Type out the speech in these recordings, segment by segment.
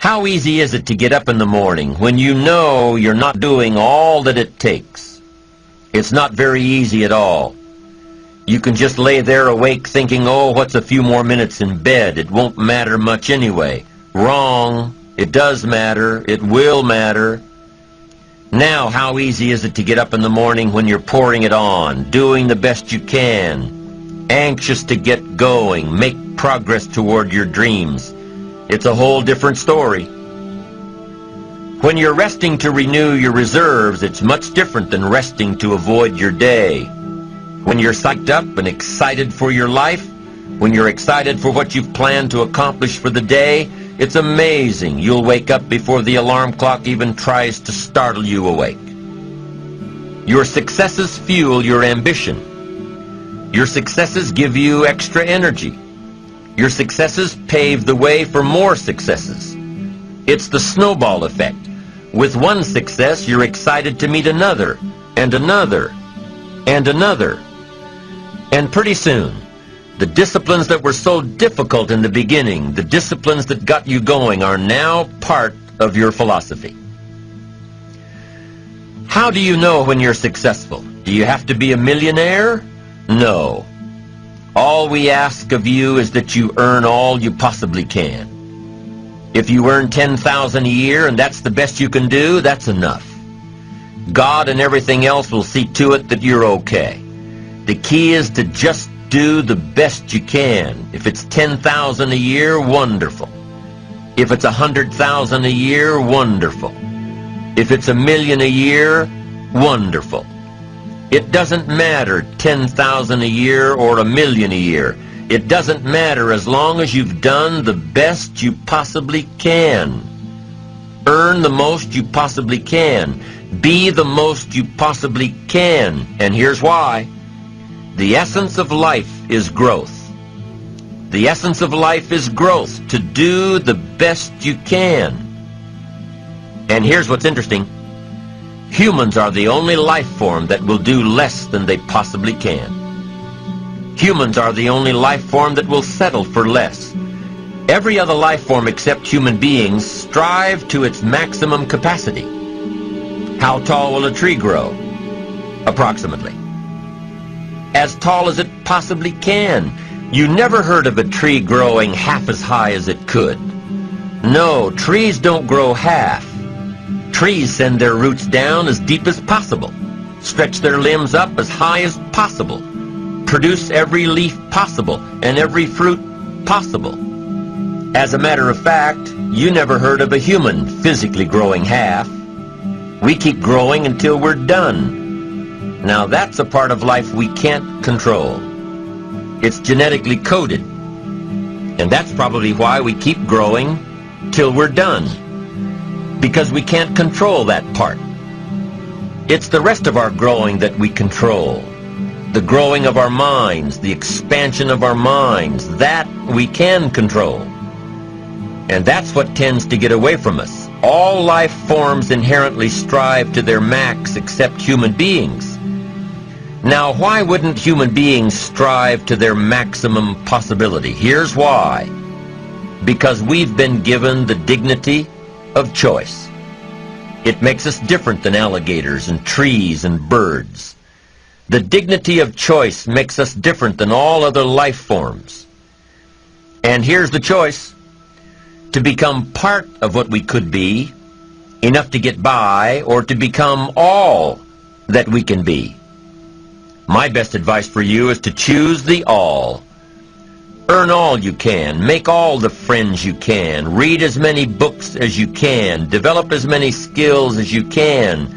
How easy is it to get up in the morning when you know you're not doing all that it takes? It's not very easy at all. You can just lay there awake thinking, oh, what's a few more minutes in bed? It won't matter much anyway. Wrong. It does matter. It will matter. Now, how easy is it to get up in the morning when you're pouring it on, doing the best you can, anxious to get going, make progress toward your dreams? It's a whole different story. When you're resting to renew your reserves, it's much different than resting to avoid your day. When you're psyched up and excited for your life, when you're excited for what you've planned to accomplish for the day, it's amazing you'll wake up before the alarm clock even tries to startle you awake. Your successes fuel your ambition. Your successes give you extra energy. Your successes pave the way for more successes. It's the snowball effect. With one success, you're excited to meet another, and another, and another. And pretty soon, the disciplines that were so difficult in the beginning, the disciplines that got you going, are now part of your philosophy. How do you know when you're successful? Do you have to be a millionaire? No. All we ask of you is that you earn all you possibly can. If you earn $10,000 a year and that's the best you can do, that's enough. God and everything else will see to it that you're okay. The key is to just do the best you can. If it's $10,000 a year, wonderful. If it's $100,000 a year, wonderful. If it's $1 million a year, wonderful. It doesn't matter $10,000 a year or $1 million a year. It doesn't matter as long as you've done the best you possibly can. Earn the most you possibly can. Be the most you possibly can. And here's why. The essence of life is growth. The essence of life is growth, to do the best you can. And here's what's interesting. Humans are the only life form that will do less than they possibly can. Humans are the only life form that will settle for less. Every other life form except human beings strive to its maximum capacity. How tall will a tree grow? Approximately. As tall as it possibly can. You never heard of a tree growing half as high as it could. No, trees don't grow half. Trees send their roots down as deep as possible, stretch their limbs up as high as possible, produce every leaf possible and every fruit possible. As a matter of fact, you never heard of a human physically growing half. We keep growing until we're done. Now that's a part of life we can't control. It's genetically coded. And that's probably why we keep growing till we're done. Because we can't control that part. It's the rest of our growing that we control. The growing of our minds, the expansion of our minds, that we can control. And that's what tends to get away from us. All life forms inherently strive to their max except human beings. Now, why wouldn't human beings strive to their maximum possibility? Here's why. Because we've been given the dignity of choice. It makes us different than alligators and trees and birds. The dignity of choice makes us different than all other life forms. And here's the choice. To become part of what we could be, enough to get by, or to become all that we can be. My best advice for you is to choose the all. Earn all you can, make all the friends you can, read as many books as you can, develop as many skills as you can,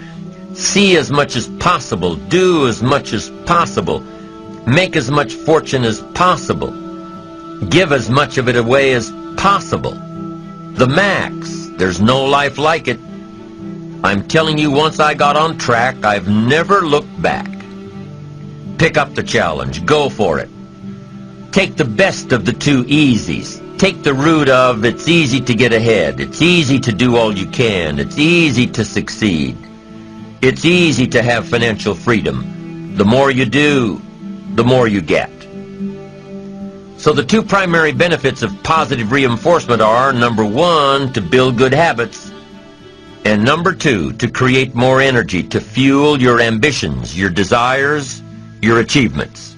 see as much as possible, do as much as possible, make as much fortune as possible, give as much of it away as possible. The max. There's no life like it. I'm telling you, once I got on track, I've never looked back. Pick up the challenge. Go for it. Take the best of the two easies. Take the route of it's easy to get ahead. It's easy to do all you can. It's easy to succeed. It's easy to have financial freedom. The more you do, the more you get. So the two primary benefits of positive reinforcement are, number one, to build good habits, and number two, to create more energy to fuel your ambitions, your desires, your achievements.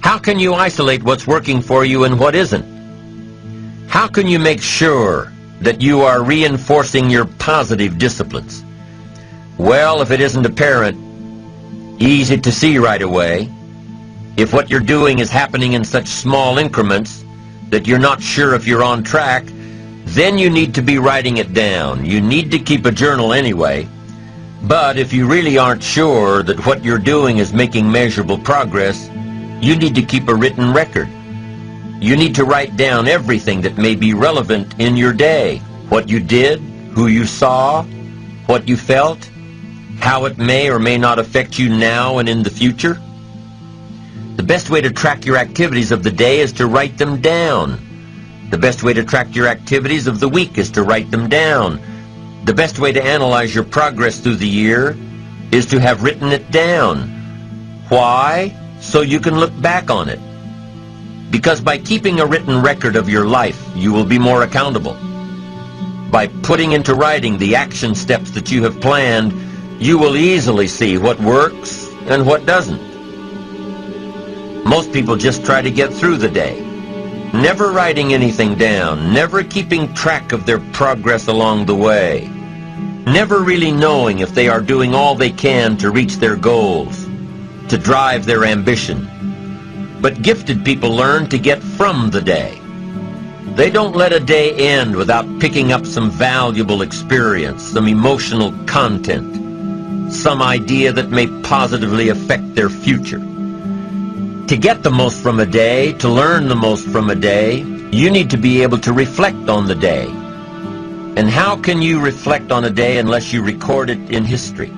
How can you isolate what's working for you and what isn't? How can you make sure that you are reinforcing your positive disciplines? Well, if it isn't apparent, easy to see right away, if what you're doing is happening in such small increments that you're not sure if you're on track, then you need to be writing it down. You need to keep a journal anyway. But if you really aren't sure that what you're doing is making measurable progress, you need to keep a written record. You need to write down everything that may be relevant in your day. What you did, who you saw, what you felt, how it may or may not affect you now and in the future. The best way to track your activities of the day is to write them down. The best way to track your activities of the week is to write them down. The best way to analyze your progress through the year is to have written it down. Why? So you can look back on it. Because by keeping a written record of your life, you will be more accountable. By putting into writing the action steps that you have planned, you will easily see what works and what doesn't. Most people just try to get through the day, never writing anything down, never keeping track of their progress along the way, never really knowing if they are doing all they can to reach their goals, to drive their ambition. But gifted people learn to get from the day. They don't let a day end without picking up some valuable experience, some emotional content, some idea that may positively affect their future. To get the most from a day, to learn the most from a day, you need to be able to reflect on the day. And how can you reflect on a day unless you record it in history?